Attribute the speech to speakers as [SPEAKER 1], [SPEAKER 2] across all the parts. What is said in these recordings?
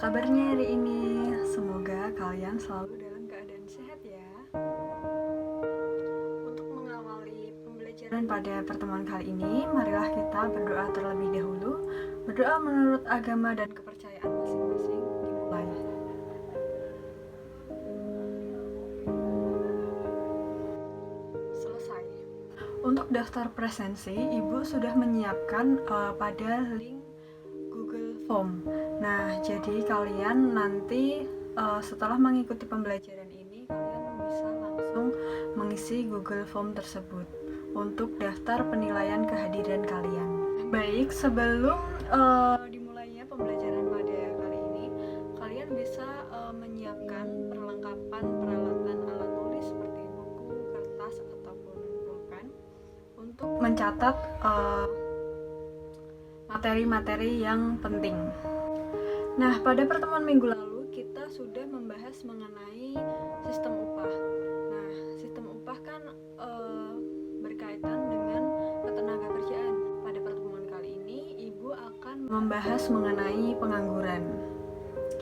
[SPEAKER 1] kabarnya hari ini? Semoga kalian selalu dalam keadaan sehat ya. Untuk mengawali pembelajaran pada pertemuan kali ini, marilah kita berdoa terlebih dahulu. Berdoa menurut agama dan kepercayaan masing-masing dimulai. Selesai. Untuk daftar presensi, Ibu sudah menyiapkan pada link Google Form. Nah, jadi kalian nanti setelah mengikuti pembelajaran ini, kalian bisa langsung mengisi Google Form tersebut untuk daftar penilaian kehadiran kalian. Baik, sebelum dimulainya pembelajaran pada kali ini, kalian bisa menyiapkan perlengkapan peralatan alat tulis seperti buku, kertas, ataupun pulpen untuk mencatat materi-materi yang penting. Nah, pada pertemuan minggu lalu kita sudah membahas mengenai sistem upah. Nah, sistem upah kan berkaitan dengan ketenagakerjaan. Pada pertemuan kali ini, Ibu akan membahas mengenai pengangguran.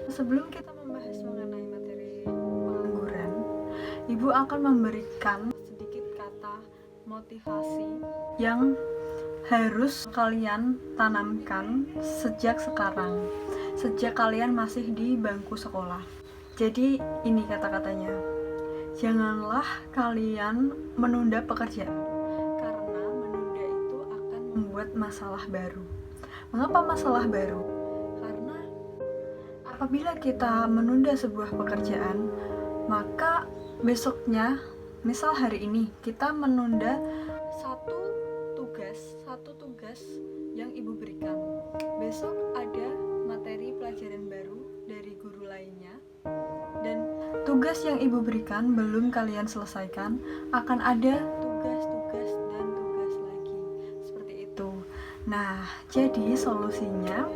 [SPEAKER 1] Sebelum kita membahas mengenai materi pengangguran, Ibu akan memberikan sedikit kata motivasi yang harus kalian tanamkan sejak sekarang, sejak kalian masih di bangku sekolah. Jadi ini kata-katanya, janganlah kalian menunda pekerjaan, karena menunda itu akan membuat masalah baru. Mengapa masalah baru? Karena apabila kita menunda sebuah pekerjaan, maka besoknya, misal hari ini kita menunda satu tugas yang Ibu berikan. Besok ada materi pelajaran baru dari guru lainnya, dan tugas yang Ibu berikan belum kalian selesaikan, akan ada tugas dan tugas lagi. Seperti itu. Nah, jadi solusinya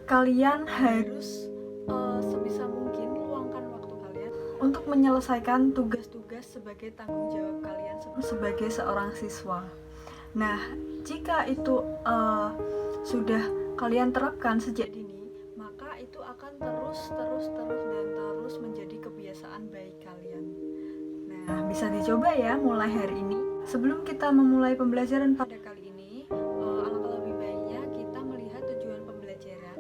[SPEAKER 1] kalian harus sebisa mungkin luangkan waktu kalian untuk menyelesaikan tugas-tugas sebagai tanggung jawab kalian sebagai seorang siswa. Nah, jika itu sudah kalian terapkan sejak dini, maka itu akan terus menjadi kebiasaan baik kalian. Nah, bisa dicoba ya mulai hari ini. Sebelum kita memulai pembelajaran pada kali ini, alangkah lebih baiknya kita melihat tujuan pembelajaran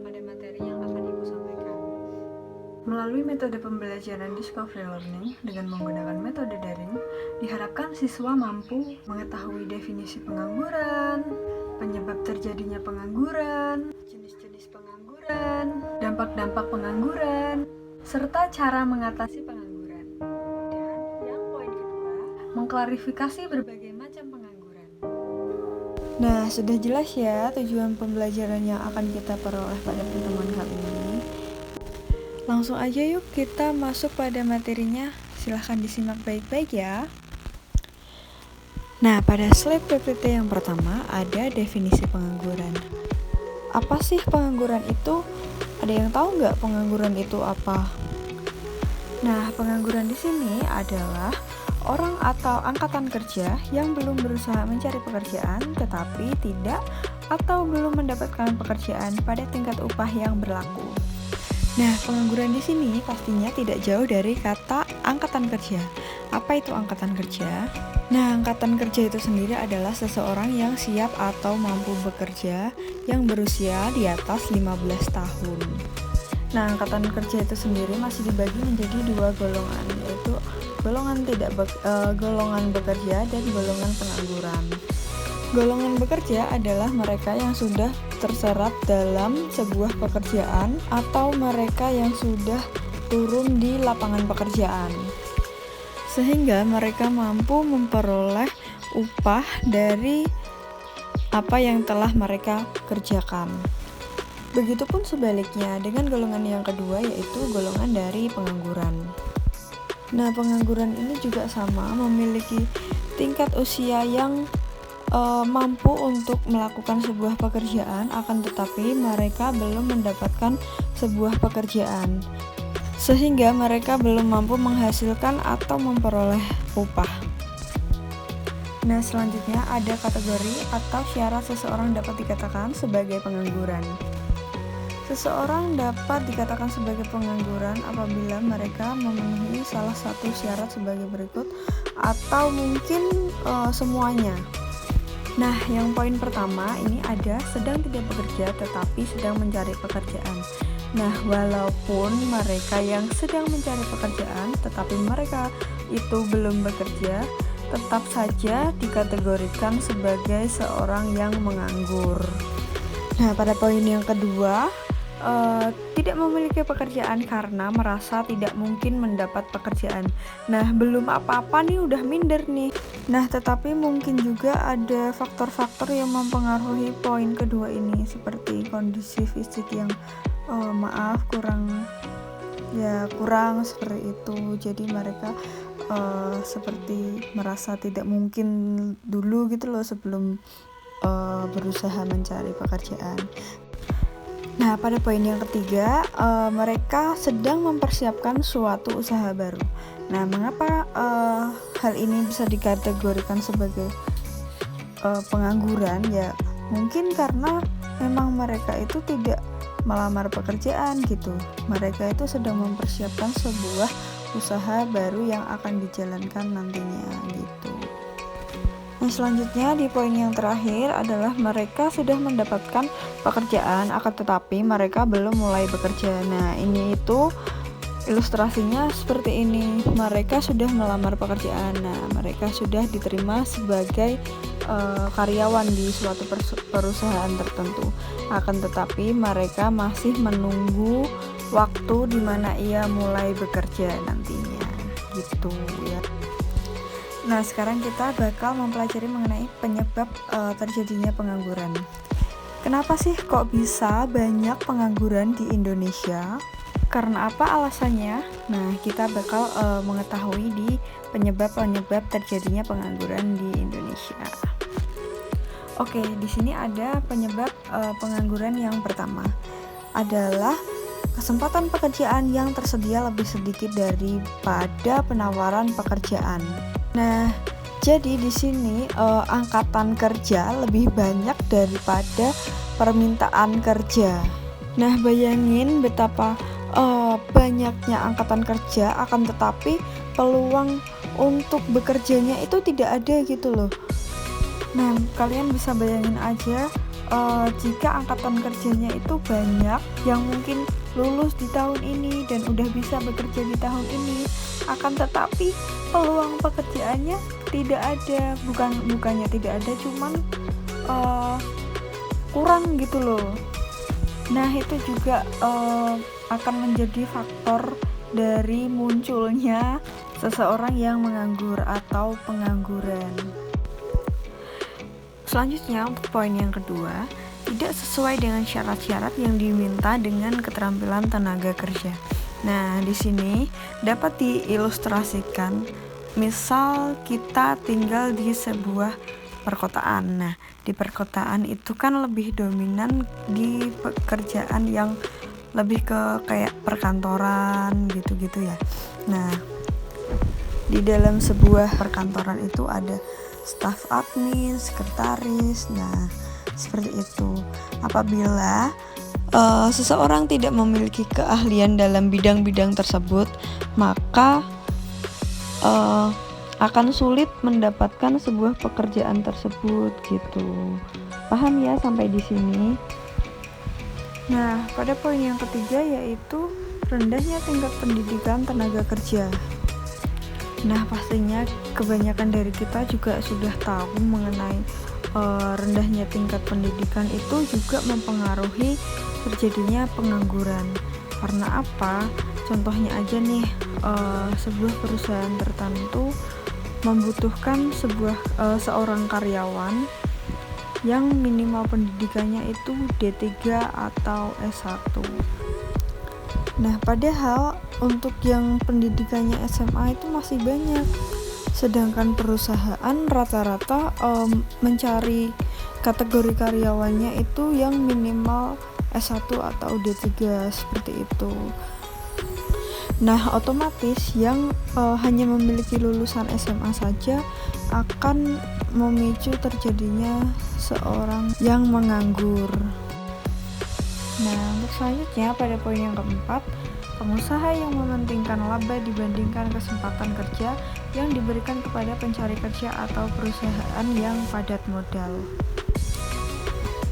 [SPEAKER 1] pada materi yang akan Ibu sampaikan. Melalui metode pembelajaran Discovery Learning dengan menggunakan metode daring, diharapkan siswa mampu mengetahui definisi pengangguran, penyebab terjadinya pengangguran, jenis-jenis pengangguran, dampak-dampak pengangguran, serta cara mengatasi pengangguran. Dan yang poin kedua, mengklarifikasi berbagai macam pengangguran. Nah, sudah jelas ya tujuan pembelajaran yang akan kita peroleh pada pertemuan kali ini. Langsung aja yuk kita masuk pada materinya. Silahkan disimak baik-baik ya. Nah, pada slide PPT yang pertama ada definisi pengangguran. Apa sih pengangguran itu? Ada yang tahu nggak pengangguran itu apa? Nah, pengangguran di sini adalah orang atau angkatan kerja yang belum berusaha mencari pekerjaan tetapi tidak atau belum mendapatkan pekerjaan pada tingkat upah yang berlaku. Nah, pengangguran di sini pastinya tidak jauh dari kata angkatan kerja. Apa itu angkatan kerja? Nah, angkatan kerja itu sendiri adalah seseorang yang siap atau mampu bekerja yang berusia di atas 15 tahun. Nah, angkatan kerja itu sendiri masih dibagi menjadi dua golongan, yaitu golongan bekerja dan golongan pengangguran. Golongan bekerja adalah mereka yang sudah terserap dalam sebuah pekerjaan atau mereka yang sudah turun di lapangan pekerjaan, sehingga mereka mampu memperoleh upah dari apa yang telah mereka kerjakan. Begitupun sebaliknya dengan golongan yang kedua, yaitu golongan dari pengangguran. Nah, pengangguran ini juga sama, memiliki tingkat usia yang mampu untuk melakukan sebuah pekerjaan, akan tetapi mereka belum mendapatkan sebuah pekerjaan, sehingga mereka belum mampu menghasilkan atau memperoleh upah. Nah, selanjutnya ada kategori atau syarat seseorang dapat dikatakan sebagai pengangguran. Seseorang dapat dikatakan sebagai pengangguran apabila mereka memenuhi salah satu syarat sebagai berikut atau mungkin semuanya. Nah, yang poin pertama ini ada sedang tidak bekerja tetapi sedang mencari pekerjaan. Nah, walaupun mereka yang sedang mencari pekerjaan tetapi mereka itu belum bekerja, tetap saja dikategorikan sebagai seorang yang menganggur. Nah, pada poin yang kedua, tidak memiliki pekerjaan karena merasa tidak mungkin mendapat pekerjaan. Nah, belum apa-apa nih udah minder nih. Nah, tetapi mungkin juga ada faktor-faktor yang mempengaruhi poin kedua ini, seperti kondisi fisik yang kurang seperti itu. Jadi mereka seperti merasa tidak mungkin dulu gitu loh sebelum berusaha mencari pekerjaan. Nah, pada poin yang ketiga, mereka sedang mempersiapkan suatu usaha baru. Nah, mengapa hal ini bisa dikategorikan sebagai pengangguran? Ya, mungkin karena memang mereka itu tidak melamar pekerjaan gitu. Mereka itu sedang mempersiapkan sebuah usaha baru yang akan dijalankan nantinya gitu. Nah, selanjutnya di poin yang terakhir adalah mereka sudah mendapatkan pekerjaan akan tetapi mereka belum mulai bekerja. Nah, ini itu ilustrasinya seperti ini. Mereka sudah melamar pekerjaan. Nah, mereka sudah diterima sebagai karyawan di suatu perusahaan tertentu. Akan tetapi mereka masih menunggu waktu di mana ia mulai bekerja nantinya. Gitu ya. Nah, sekarang kita bakal mempelajari mengenai penyebab terjadinya pengangguran. Kenapa sih kok bisa banyak pengangguran di Indonesia? Karena apa alasannya? Nah, kita bakal mengetahui di penyebab-penyebab terjadinya pengangguran di Indonesia. Oke, di sini ada penyebab pengangguran yang pertama adalah kesempatan pekerjaan yang tersedia lebih sedikit daripada penawaran pekerjaan. Nah, jadi di sini angkatan kerja lebih banyak daripada permintaan kerja. Nah, bayangin betapa banyaknya angkatan kerja, akan tetapi peluang untuk bekerjanya itu tidak ada gitu loh. Nah, kalian bisa bayangin aja jika angkatan kerjanya itu banyak yang mungkin lulus di tahun ini dan udah bisa bekerja di tahun ini, akan tetapi peluang pekerjaannya tidak ada. Bukannya tidak ada, cuman kurang gitu loh. Nah, itu juga akan menjadi faktor dari munculnya seseorang yang menganggur atau pengangguran. Selanjutnya, untuk poin yang kedua, tidak sesuai dengan syarat-syarat yang diminta dengan keterampilan tenaga kerja. Nah, di sini dapat diilustrasikan, misal kita tinggal di sebuah perkotaan. Nah, di perkotaan itu kan lebih dominan di pekerjaan yang lebih ke kayak perkantoran gitu-gitu ya. Nah, di dalam sebuah perkantoran itu ada staf admin, sekretaris. Nah, seperti itu. Apabila seseorang tidak memiliki keahlian dalam bidang-bidang tersebut, maka akan sulit mendapatkan sebuah pekerjaan tersebut gitu. Paham ya sampai di sini? Nah, pada poin yang ketiga yaitu rendahnya tingkat pendidikan tenaga kerja. Nah, pastinya kebanyakan dari kita juga sudah tahu mengenai rendahnya tingkat pendidikan itu juga mempengaruhi terjadinya pengangguran. Karena apa? Contohnya aja nih, sebuah perusahaan tertentu membutuhkan seorang karyawan yang minimal pendidikannya itu D3 atau S1. Nah, padahal untuk yang pendidikannya SMA itu masih banyak. Sedangkan perusahaan rata-rata mencari kategori karyawannya itu yang minimal S1 atau D3 seperti itu. Nah, otomatis yang hanya memiliki lulusan SMA saja akan memicu terjadinya seorang yang menganggur. Nah, untuk selanjutnya pada poin yang keempat, pengusaha yang mementingkan laba dibandingkan kesempatan kerja yang diberikan kepada pencari kerja atau perusahaan yang padat modal.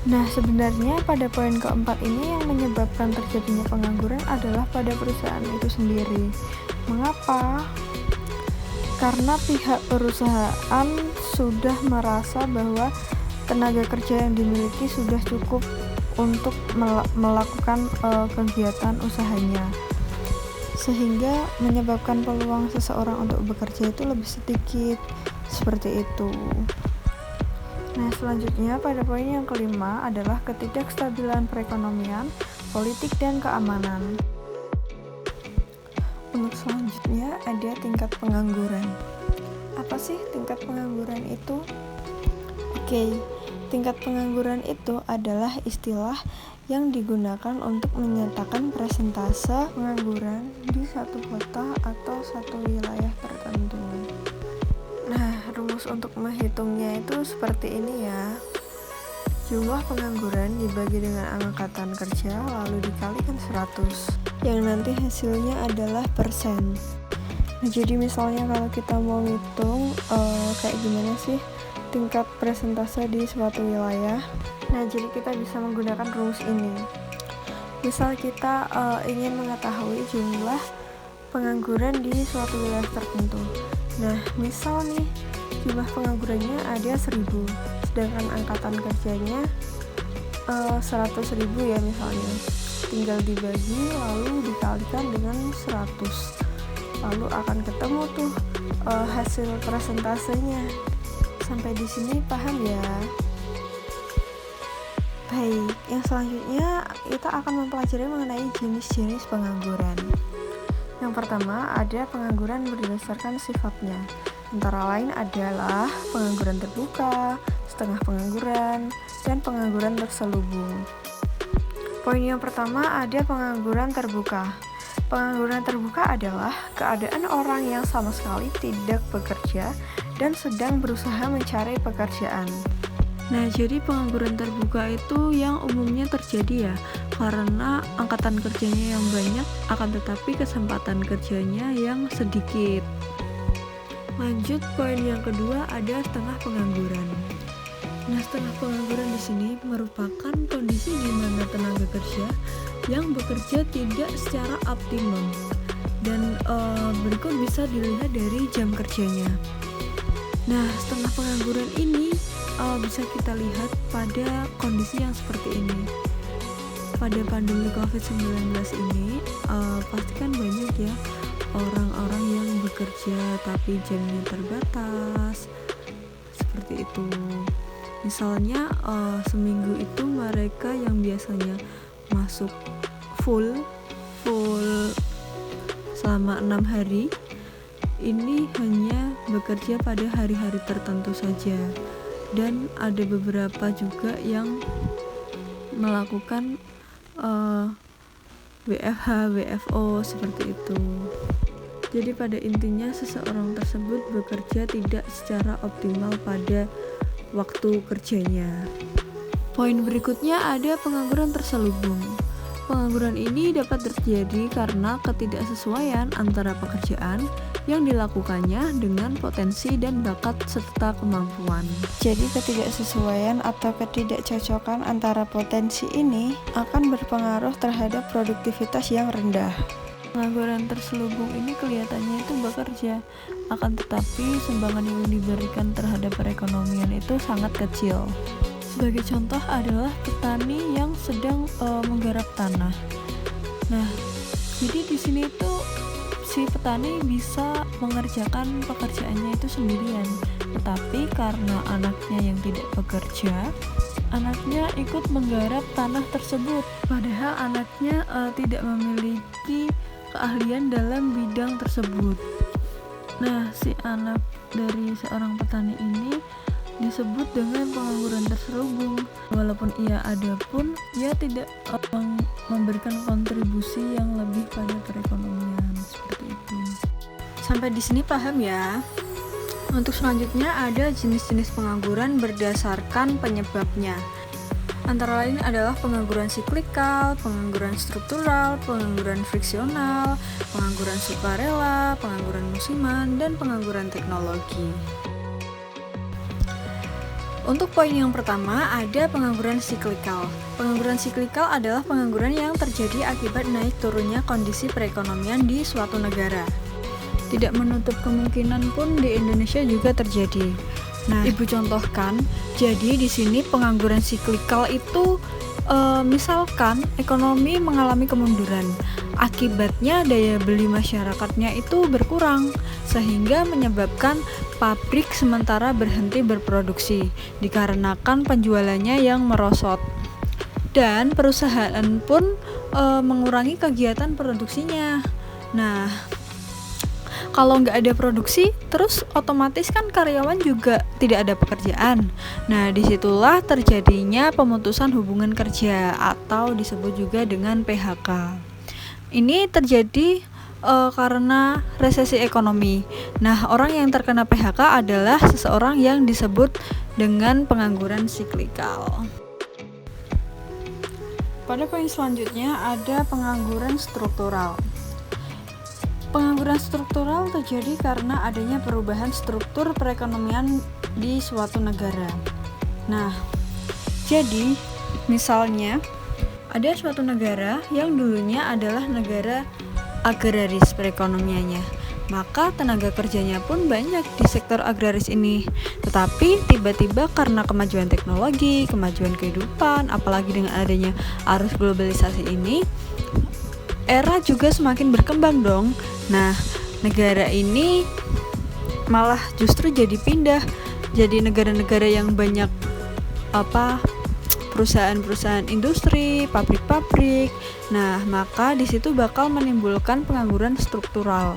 [SPEAKER 1] Nah, sebenarnya pada poin keempat ini yang menyebabkan terjadinya pengangguran adalah pada perusahaan itu sendiri. Mengapa? Karena pihak perusahaan sudah merasa bahwa tenaga kerja yang dimiliki sudah cukup untuk melakukan kegiatan usahanya, sehingga menyebabkan peluang seseorang untuk bekerja itu lebih sedikit, seperti itu. Nah, selanjutnya pada poin yang kelima adalah ketidakstabilan perekonomian, politik, dan keamanan. Untuk selanjutnya ada tingkat pengangguran. Apa sih tingkat pengangguran itu? Oke, tingkat pengangguran itu adalah istilah yang digunakan untuk menyatakan persentase pengangguran di satu kota atau satu wilayah tertentu. Nah, rumus untuk menghitungnya itu seperti ini ya. Jumlah pengangguran dibagi dengan angkatan kerja lalu dikalikan 100, yang nanti hasilnya adalah persen. Nah, jadi misalnya kalau kita mau ngitung kayak gimana sih tingkat persentase di suatu wilayah. Nah, jadi kita bisa menggunakan rumus ini. Misal kita ingin mengetahui jumlah pengangguran di suatu wilayah tertentu. Nah, misal nih jumlah penganggurannya ada 1000, sedangkan angkatan kerjanya 100.000 ya misalnya. Tinggal dibagi lalu dikalikan dengan 100. Lalu akan ketemu tuh hasil persentasenya. Sampai di sini paham ya? Baik, yang selanjutnya kita akan mempelajari mengenai jenis-jenis pengangguran. Yang pertama ada pengangguran berdasarkan sifatnya. Antara lain adalah pengangguran terbuka, setengah pengangguran, dan pengangguran terselubung. Poin yang pertama ada pengangguran terbuka. Pengangguran terbuka adalah keadaan orang yang sama sekali tidak bekerja dan sedang berusaha mencari pekerjaan. Nah, jadi pengangguran terbuka itu yang umumnya terjadi ya, karena angkatan kerjanya yang banyak, akan tetapi kesempatan kerjanya yang sedikit. Lanjut, poin yang kedua ada setengah pengangguran. Nah, setengah pengangguran di sini merupakan kondisi di mana tenaga kerja yang bekerja tidak secara optimum, dan berikut bisa dilihat dari jam kerjanya. Nah, setengah pengangguran ini bisa kita lihat pada kondisi yang seperti ini. Pada pandemi COVID-19 ini, pastikan banyak ya orang-orang yang bekerja tapi jamnya terbatas, seperti itu. Misalnya seminggu itu mereka yang biasanya masuk full selama 6 hari, ini hanya bekerja pada hari-hari tertentu saja. Dan ada beberapa juga yang melakukan WFH, WFO seperti itu. Jadi pada intinya seseorang tersebut bekerja tidak secara optimal pada waktu kerjanya. Poin berikutnya ada pengangguran terselubung. Pengangguran ini dapat terjadi karena ketidaksesuaian antara pekerjaan yang dilakukannya dengan potensi dan bakat serta kemampuan. Jadi ketidaksesuaian atau ketidakcocokan antara potensi ini akan berpengaruh terhadap produktivitas yang rendah. Pengangguran terselubung ini kelihatannya itu bekerja, akan tetapi sumbangan yang diberikan terhadap perekonomian itu sangat kecil. Sebagai contoh adalah petani yang sedang menggarap tanah. Nah, jadi di sini itu si petani bisa mengerjakan pekerjaannya itu sendirian, tetapi karena anaknya yang tidak bekerja, anaknya ikut menggarap tanah tersebut, padahal anaknya tidak memiliki keahlian dalam bidang tersebut. Nah, si anak dari seorang petani ini disebut dengan pengangguran terselubung. Walaupun ia ada pun, ia tidak memberikan kontribusi yang lebih pada perekonomian, seperti itu. Sampai di sini paham ya? Untuk selanjutnya ada jenis-jenis pengangguran berdasarkan penyebabnya. Antara lain adalah pengangguran siklikal, pengangguran struktural, pengangguran friksional, pengangguran sukarela, pengangguran musiman, dan pengangguran teknologi. Untuk poin yang pertama, ada pengangguran siklikal. Pengangguran siklikal adalah pengangguran yang terjadi akibat naik turunnya kondisi perekonomian di suatu negara. Tidak menutup kemungkinan pun di Indonesia juga terjadi. Nah, Ibu contohkan, jadi di sini pengangguran siklikal itu misalkan ekonomi mengalami kemunduran. Akibatnya daya beli masyarakatnya itu berkurang, sehingga menyebabkan pabrik sementara berhenti berproduksi dikarenakan penjualannya yang merosot. Dan perusahaan pun mengurangi kegiatan produksinya. Nah, kalau nggak ada produksi, terus otomatis kan karyawan juga tidak ada pekerjaan. Nah, disitulah terjadinya pemutusan hubungan kerja atau disebut juga dengan PHK. Ini terjadi karena resesi ekonomi. Nah, orang yang terkena PHK adalah seseorang yang disebut dengan pengangguran siklikal. Pada poin selanjutnya ada pengangguran struktural. Pengangguran struktural terjadi karena adanya perubahan struktur perekonomian di suatu negara. Nah, jadi misalnya ada suatu negara yang dulunya adalah negara agraris perekonomiannya, maka tenaga kerjanya pun banyak di sektor agraris ini. Tetapi tiba-tiba karena kemajuan teknologi, kemajuan kehidupan, apalagi dengan adanya arus globalisasi ini, era juga semakin berkembang dong. Nah, negara ini malah justru jadi pindah jadi negara-negara yang banyak perusahaan-perusahaan industri, pabrik-pabrik. Nah, maka di situ bakal menimbulkan pengangguran struktural.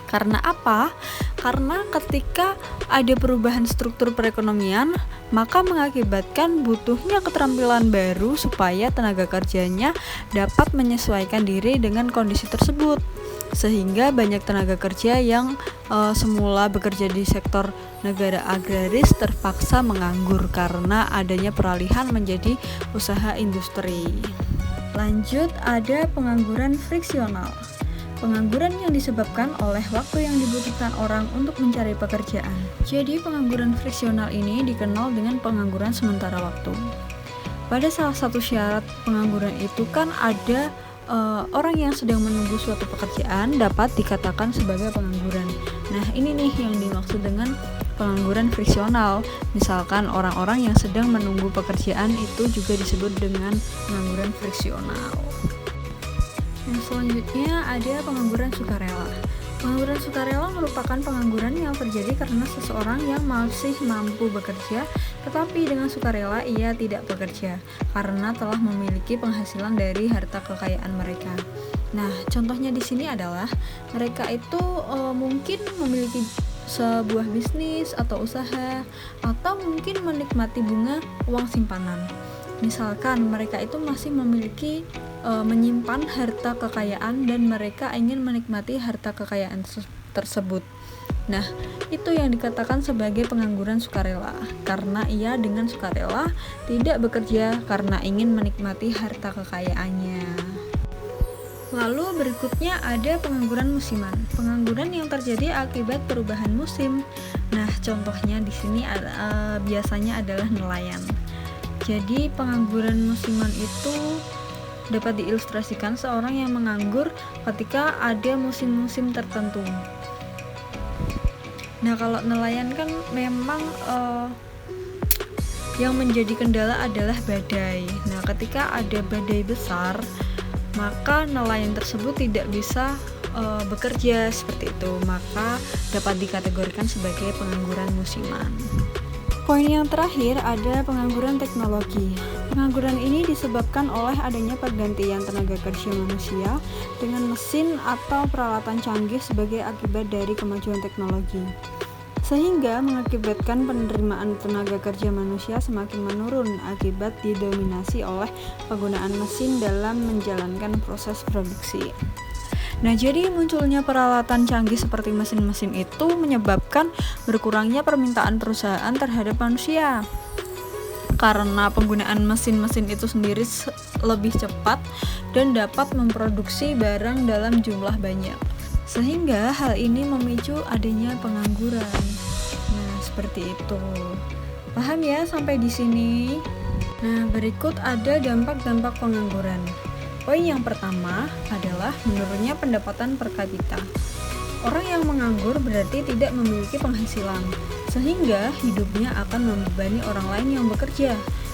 [SPEAKER 1] Karena apa? Karena ketika ada perubahan struktur perekonomian, maka mengakibatkan butuhnya keterampilan baru supaya tenaga kerjanya dapat menyesuaikan diri dengan kondisi tersebut. Sehingga banyak tenaga kerja yang semula bekerja di sektor negara agraris terpaksa menganggur karena adanya peralihan menjadi usaha industri. Lanjut, ada pengangguran friksional. Pengangguran yang disebabkan oleh waktu yang dibutuhkan orang untuk mencari pekerjaan. Jadi pengangguran friksional ini dikenal dengan pengangguran sementara waktu. Pada salah satu syarat pengangguran itu kan ada orang yang sedang menunggu suatu pekerjaan dapat dikatakan sebagai pengangguran. Nah, ini nih yang dimaksud dengan pengangguran friksional. Misalkan orang-orang yang sedang menunggu pekerjaan itu juga disebut dengan pengangguran friksional. Yang selanjutnya ada pengangguran sukarela. Pengangguran sukarela merupakan pengangguran yang terjadi karena seseorang yang masih mampu bekerja, tetapi dengan sukarela ia tidak bekerja karena telah memiliki penghasilan dari harta kekayaan mereka. Nah, contohnya di sini adalah mereka itu mungkin memiliki sebuah bisnis atau usaha, atau mungkin menikmati bunga uang simpanan. Misalkan mereka itu masih memiliki menyimpan harta kekayaan dan mereka ingin menikmati harta kekayaan tersebut. Nah, itu yang dikatakan sebagai pengangguran sukarela, karena ia dengan sukarela tidak bekerja karena ingin menikmati harta kekayaannya. Lalu berikutnya ada pengangguran musiman. Pengangguran yang terjadi akibat perubahan musim. Nah, contohnya di sini biasanya adalah nelayan. Jadi pengangguran musiman itu dapat diilustrasikan seorang yang menganggur ketika ada musim-musim tertentu. Nah, kalau nelayan kan memang yang menjadi kendala adalah badai. Nah, ketika ada badai besar, maka nelayan tersebut tidak bisa bekerja seperti itu, maka dapat dikategorikan sebagai pengangguran musiman. Poin yang terakhir ada pengangguran teknologi. Pengangguran ini disebabkan oleh adanya pergantian tenaga kerja manusia dengan mesin atau peralatan canggih sebagai akibat dari kemajuan teknologi, sehingga mengakibatkan penerimaan tenaga kerja manusia semakin menurun akibat didominasi oleh penggunaan mesin dalam menjalankan proses produksi. Nah, jadi munculnya peralatan canggih seperti mesin-mesin itu menyebabkan berkurangnya permintaan perusahaan terhadap manusia. karena penggunaan mesin-mesin itu sendiri lebih cepat dan dapat memproduksi barang dalam jumlah banyak. Sehingga hal ini memicu adanya pengangguran. Nah, seperti itu. Paham ya sampai di sini? Nah, berikut ada dampak-dampak pengangguran. Poin yang pertama adalah menurunnya pendapatan per kapita. Orang yang menganggur berarti tidak memiliki penghasilan, sehingga hidupnya akan membebani orang lain yang bekerja.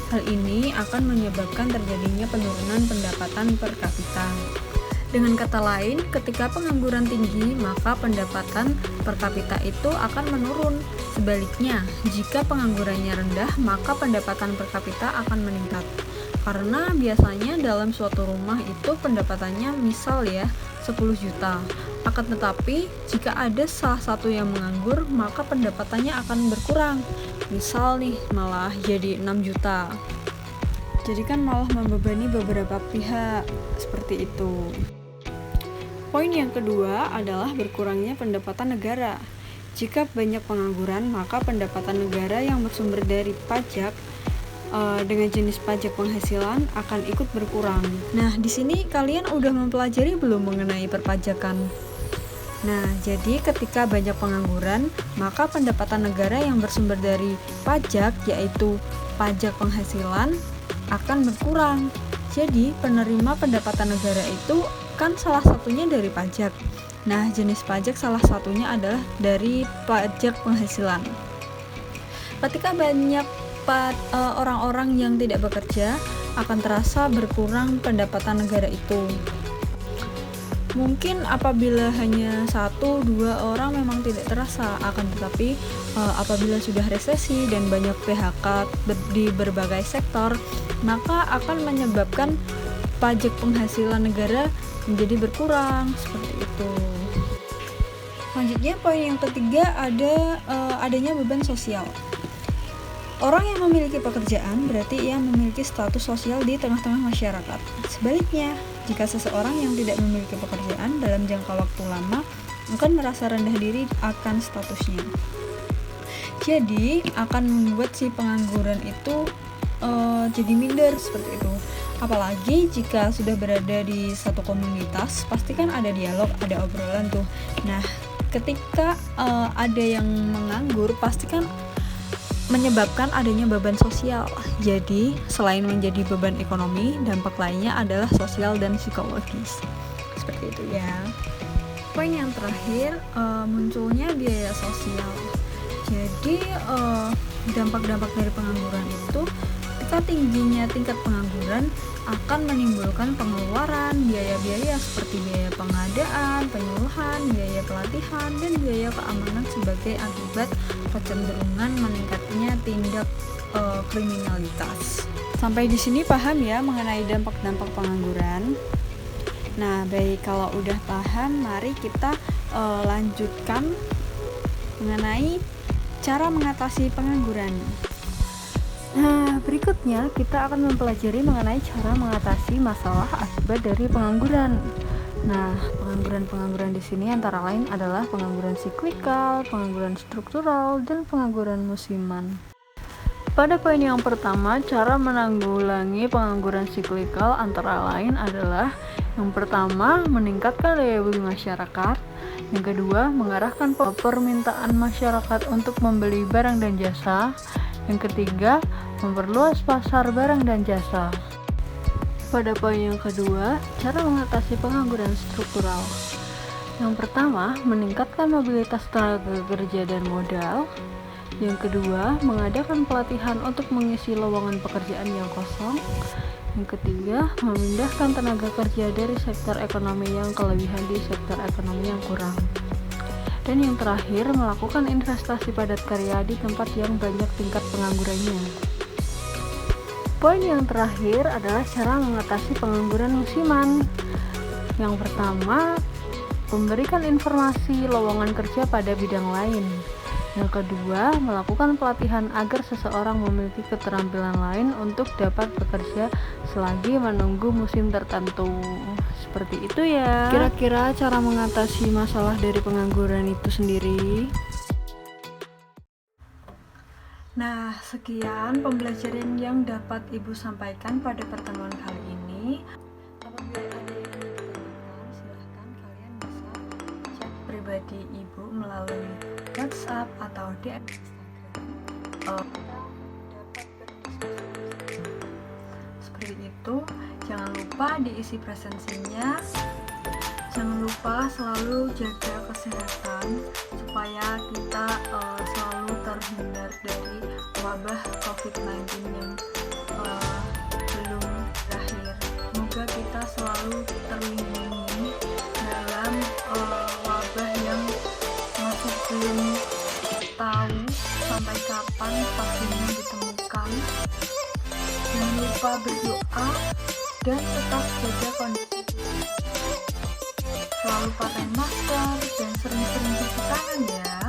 [SPEAKER 1] Hal ini akan menyebabkan terjadinya penurunan pendapatan per kapita. Dengan kata lain, ketika pengangguran tinggi, maka pendapatan per kapita itu akan menurun. Sebaliknya, jika penganggurannya rendah, maka pendapatan per kapita akan meningkat. Karena biasanya dalam suatu rumah itu pendapatannya misal ya 10 juta. Akan tetapi, jika ada salah satu yang menganggur, maka pendapatannya akan berkurang. Misal nih, malah jadi 6 juta. Jadi kan malah membebani beberapa pihak, seperti itu. Poin yang kedua adalah berkurangnya pendapatan negara. Jika banyak pengangguran, maka pendapatan negara yang bersumber dari pajak dengan jenis pajak penghasilan akan ikut berkurang. Nah, di sini kalian udah mempelajari belum mengenai perpajakan? Nah, jadi ketika banyak pengangguran, maka pendapatan negara yang bersumber dari pajak, yaitu pajak penghasilan, akan berkurang. Jadi, penerima pendapatan negara itu kan salah satunya dari pajak. Nah, jenis pajak salah satunya adalah dari pajak penghasilan. Ketika banyak orang-orang yang tidak bekerja, akan terasa berkurang pendapatan negara itu. Mungkin apabila hanya 1-2 orang memang tidak terasa, akan tetapi apabila sudah resesi dan banyak PHK di berbagai sektor, maka akan menyebabkan pajak penghasilan negara menjadi berkurang, seperti itu. Selanjutnya poin yang ketiga adanya beban sosial. Orang yang memiliki pekerjaan berarti ia memiliki status sosial di tengah-tengah masyarakat. Sebaliknya, jika seseorang yang tidak memiliki pekerjaan dalam jangka waktu lama akan merasa rendah diri akan statusnya. Jadi, akan membuat si pengangguran itu jadi minder, seperti itu. Apalagi jika sudah berada di satu komunitas, pasti kan ada dialog, ada obrolan tuh. Nah, ketika ada yang menganggur, pasti kan menyebabkan adanya beban sosial. Jadi, selain menjadi beban ekonomi, dampak lainnya adalah sosial dan psikologis. Seperti itu ya. Poin yang terakhir, munculnya biaya sosial. Jadi, dampak-dampak dari pengangguran itu, ketika tingginya tingkat pengangguran akan menimbulkan pengeluaran biaya-biaya seperti biaya pengadaan, penyuluhan, biaya pelatihan, dan biaya keamanan sebagai akibat kecenderungan meningkatnya tindak kriminalitas. Sampai di sini paham ya mengenai dampak-dampak pengangguran? Nah, baik, kalau udah paham, mari kita lanjutkan mengenai cara mengatasi pengangguran. Nah, berikutnya kita akan mempelajari mengenai cara mengatasi masalah akibat dari pengangguran. Nah, pengangguran di sini antara lain adalah pengangguran siklikal, pengangguran struktural, dan pengangguran musiman. Pada poin yang pertama, cara menanggulangi pengangguran siklikal antara lain adalah yang pertama, meningkatkan daya beli masyarakat. Yang kedua, mengarahkan permintaan masyarakat untuk membeli barang dan jasa. Yang ketiga, memperluas pasar barang dan jasa. Pada poin yang kedua, cara mengatasi pengangguran struktural. Yang pertama, meningkatkan mobilitas tenaga kerja dan modal. Yang kedua, mengadakan pelatihan untuk mengisi lowongan pekerjaan yang kosong. Yang ketiga, memindahkan tenaga kerja dari sektor ekonomi yang kelebihan di sektor ekonomi yang kurang. Dan yang terakhir, melakukan investasi padat karya di tempat yang banyak tingkat penganggurannya. Poin yang terakhir adalah cara mengatasi pengangguran musiman. Yang pertama, memberikan informasi lowongan kerja pada bidang lain. Yang kedua, melakukan pelatihan agar seseorang memiliki keterampilan lain untuk dapat bekerja selagi menunggu musim tertentu. Seperti itu ya. Kira-kira cara mengatasi masalah dari pengangguran itu sendiri. Nah, sekian pembelajaran yang dapat Ibu sampaikan pada pertemuan kali ini. Apabila ada yang ingin ditanyakan, silahkan kalian bisa chat pribadi Ibu melalui WhatsApp atau DM Instagram. Kita dapat berdiskusi. Seperti itu, jangan lupa diisi presensinya. Jangan lupa selalu jaga kesehatan supaya kita selalu terhindar dari wabah COVID-19 yang belum berakhir. Semoga kita selalu terlindungi dalam wabah yang masih belum tahu sampai kapan vaksinnya ditemukan. Jangan lupa berdoa dan tetap jaga kondisi. Selalu pakai masker dan sering-sering cuci tangan ya.